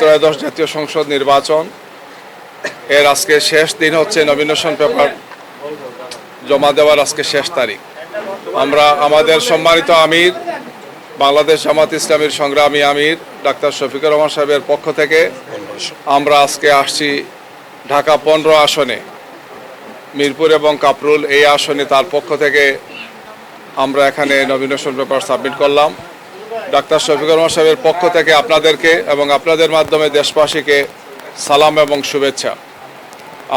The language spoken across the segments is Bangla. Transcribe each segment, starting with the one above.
ত্রয়োদশ জাতীয় সংসদ নির্বাচন এর আজকে শেষ দিন হচ্ছে নমিনেশন পেপার জমা দেওয়ার আজকে শেষ তারিখ। আমরা আমাদের সম্মানিত আমির, বাংলাদেশ জামাত ইসলামীর সংগ্রামী আমির ডাক্তার শফিকুর রহমান সাহেবের পক্ষ থেকে আমরা আজকে আসছি ঢাকা 15 আসনে, মিরপুর এবং কাপরুল এই আসনে তার পক্ষ থেকে আমরা এখানে নমিনেশন পেপার সাবমিট করলাম। ডাক্তার শফিকুর রহমান সাহেবের পক্ষ থেকে আপনাদেরকে এবং আপনাদের মাধ্যমে দেশবাসীকে সালাম এবং শুভেচ্ছা।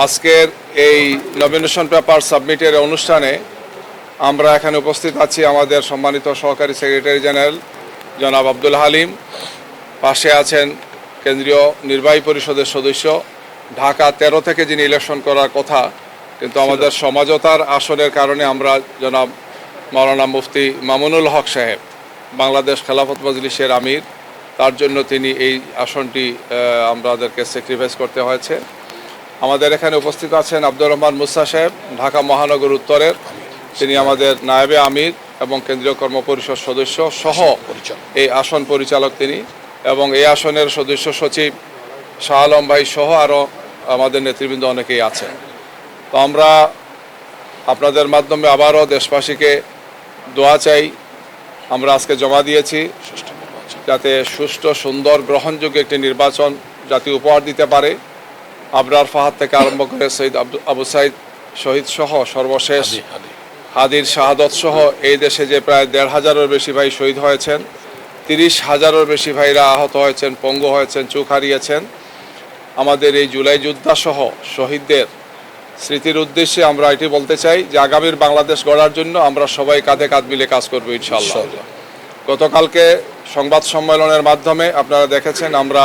আজকের এই নমিনেশন পেপার সাবমিটের অনুষ্ঠানে আমরা এখানে উপস্থিত আছি আমাদের সম্মানিত সহকারী সেক্রেটারি জেনারেল জনাব আব্দুল হালিম, পাশে আছেন কেন্দ্রীয় নির্বাহী পরিষদের সদস্য, ঢাকা 13 থেকে যিনি ইলেকশন করার কথা কিন্তু আমাদের সমঝোতার আসনের কারণে আমরা জনাব মাওলানা মুফতি মামুনুল হক সাহেব, বাংলাদেশ খেলাফত মজলিসের আমির, তার জন্য তিনি এই আসনটি আমাদেরকে স্যাক্রিফাইস করতে হয়েছে। আমাদের এখানে উপস্থিত আছেন আব্দুর রহমান মুসা সাহেব, ঢাকা মহানগর উত্তরের, তিনি আমাদের নায়েবে আমির এবং কেন্দ্রীয় কর্মপরিষদ সদস্য সহ এই আসন পরিচালক তিনি, এবং এই আসনের সদস্য সচিব শাহ আলম ভাই সহ আরও আমাদের নেতৃবৃন্দ অনেকেই আছেন। তো আমরা আপনাদের মাধ্যমে আবারও দেশবাসীকে দোয়া চাই। আমরা আজকে জমা দিয়েছি যাতে সুষ্ঠু, সুন্দর, গ্রহণযোগ্য একটি নির্বাচন জাতি উপহার দিতে পারে। আবরার ফাহাদ থেকে আরম্ভ করে শহীদ আবু সাইদ শহীদ সহ সর্বশেষ হাদির শাহাদত সহ এই দেশে যে প্রায় 1,500-এর বেশি ভাই শহীদ হয়েছেন, 30,000-এর বেশি ভাইরা আহত হয়েছেন, পঙ্গু হয়েছেন, চোখ হারিয়েছেন। আমাদের এই জুলাই যোদ্ধা সহ শহীদদের স্মৃতির উদ্দেশ্যে আমরা এটি বলতে চাই যে আগামীর বাংলাদেশ গড়ার জন্য আমরা সবাই কাঁধে কাঁধ মিলে কাজ করবো ইনশাআল্লাহ। গতকালকে সংবাদ সম্মেলনের মাধ্যমে আপনারা দেখেছেন আমরা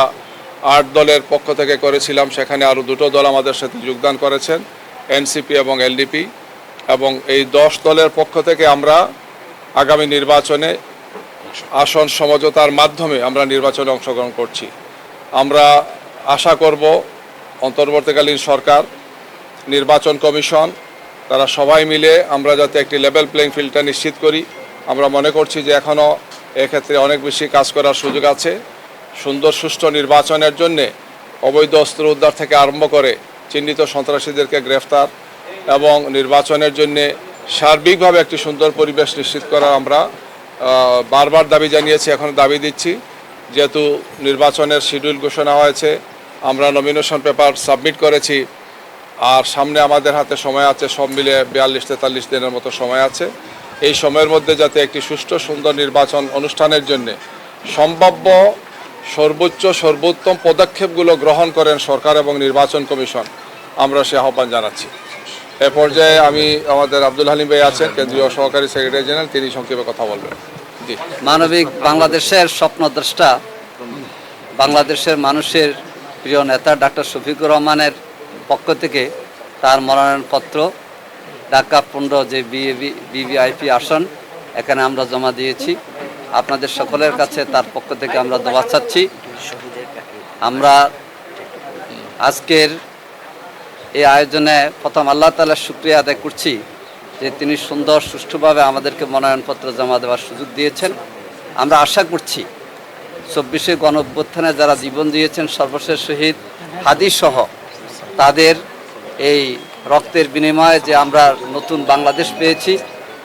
8 দলের পক্ষ থেকে করেছিলাম, সেখানে আরও 2টো দল আমাদের সাথে যোগদান করেছেন, এনসিপি এবং এলডিপি, এবং এই 10 দলের পক্ষ থেকে আমরা আগামী নির্বাচনে আসন সমঝোতার মাধ্যমে আমরা নির্বাচনে অংশগ্রহণ করছি। আমরা আশা করব অন্তর্বর্তীকালীন সরকার, নির্বাচন কমিশন, তারা সবাই মিলে আমরা যাতে একটি লেভেল প্লেইং ফিল্ডটা নিশ্চিত করি। আমরা মনে করছি যে এখনও এক্ষেত্রে অনেক বেশি কাজ করার সুযোগ আছে। সুন্দর সুষ্ঠু নির্বাচনের জন্যে অবৈধ অস্ত্র উদ্ধার থেকে আরম্ভ করে চিহ্নিত সন্ত্রাসীদেরকে গ্রেফতার এবং নির্বাচনের জন্যে সার্বিকভাবে একটি সুন্দর পরিবেশ নিশ্চিত করা আমরা বারবার দাবি জানিয়েছি, এখন দাবি দিচ্ছি। যেহেতু নির্বাচনের শিডিউল ঘোষণা হয়েছে, আমরা নমিনেশন পেপার সাবমিট করেছি, আর সামনে আমাদের হাতে সময় আছে, সব মিলে 42-43 দিনের মতো সময় আছে। এই সময়ের মধ্যে যাতে একটি সুষ্ঠু সুন্দর নির্বাচন অনুষ্ঠানের জন্য সম্ভাব্য সর্বোত্তম পদক্ষেপগুলো গ্রহণ করেন সরকার এবং নির্বাচন কমিশন, আমরা সে আহ্বান জানাচ্ছি। এ পর্যায়ে আমি আমাদের আব্দুল হালিম ভাই আছেন, কেন্দ্রীয় সহকারী সেক্রেটারি জেনারেল, তিনি সংক্ষেপে কথা বলবেন। জি। মানবিক বাংলাদেশের স্বপ্নদ্রষ্টা, বাংলাদেশের মানুষের প্রিয় নেতা ডাক্তার শফিকুর রহমানের পক্ষ থেকে তার মনোনয়নপত্র ঢাকা 15 যে বিভিআইপি আসন এখানে আমরা জমা দিয়েছি। আপনাদের সকলের কাছে তার পক্ষ থেকে আমরা দোয়া চাচ্ছি। আমরা আজকের এই আয়োজনে প্রথম আল্লাহ তাআলার শুকরিয়া আদায় করছি যে তিনি সুন্দর সুষ্ঠুভাবে আমাদেরকে মনোনয়নপত্র জমা দেওয়ার সুযোগ দিয়েছেন। আমরা আশা করছি 24শে গণঅভ্যুত্থানে যারা জীবন দিয়েছেন, সর্বশেষ শহীদ হাদি সহ তাদের এই রক্তের বিনিময়ে যে আমরা নতুন বাংলাদেশ পেয়েছি,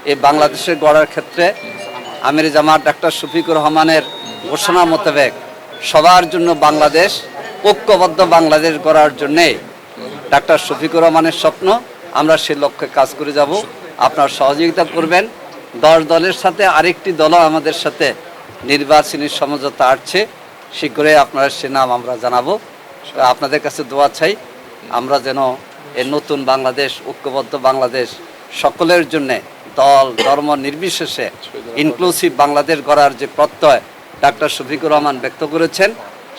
এই বাংলাদেশের গড়ার ক্ষেত্রে আমির জামাত ডাক্তার শফিকুর রহমানের ঘোষণা মোতাবেক সবার জন্য বাংলাদেশ, ঐক্যবদ্ধ বাংলাদেশ গড়ার জন্যে ডাক্তার শফিকুর রহমানের স্বপ্ন, আমরা সে লক্ষ্যে কাজ করে যাব। আপনারা সহযোগিতা করবেন। 10 দলের সাথে আরেকটি দলও আমাদের সাথে নির্বাচনী সমঝোতা আসছে, শীঘ্রই আপনারা সে নাম আমরা জানাবো। আপনাদের কাছে দোয়া চাই আমরা যেন এই নতুন বাংলাদেশ, ঐক্যবদ্ধ বাংলাদেশ, সকলের জন্যে দল ধর্ম নির্বিশেষে ইনক্লুসিভ বাংলাদেশ গড়ার যে প্রত্যয় ডাক্তার শফিকুর রহমান ব্যক্ত করেছেন,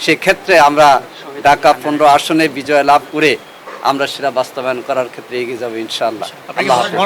সেক্ষেত্রে আমরা ঢাকা 15 আসনে বিজয় লাভ করে আমরা সেটা বাস্তবায়ন করার ক্ষেত্রে এগিয়ে যাব ইনশাআল্লাহ। আল্লাহ হাফেজ।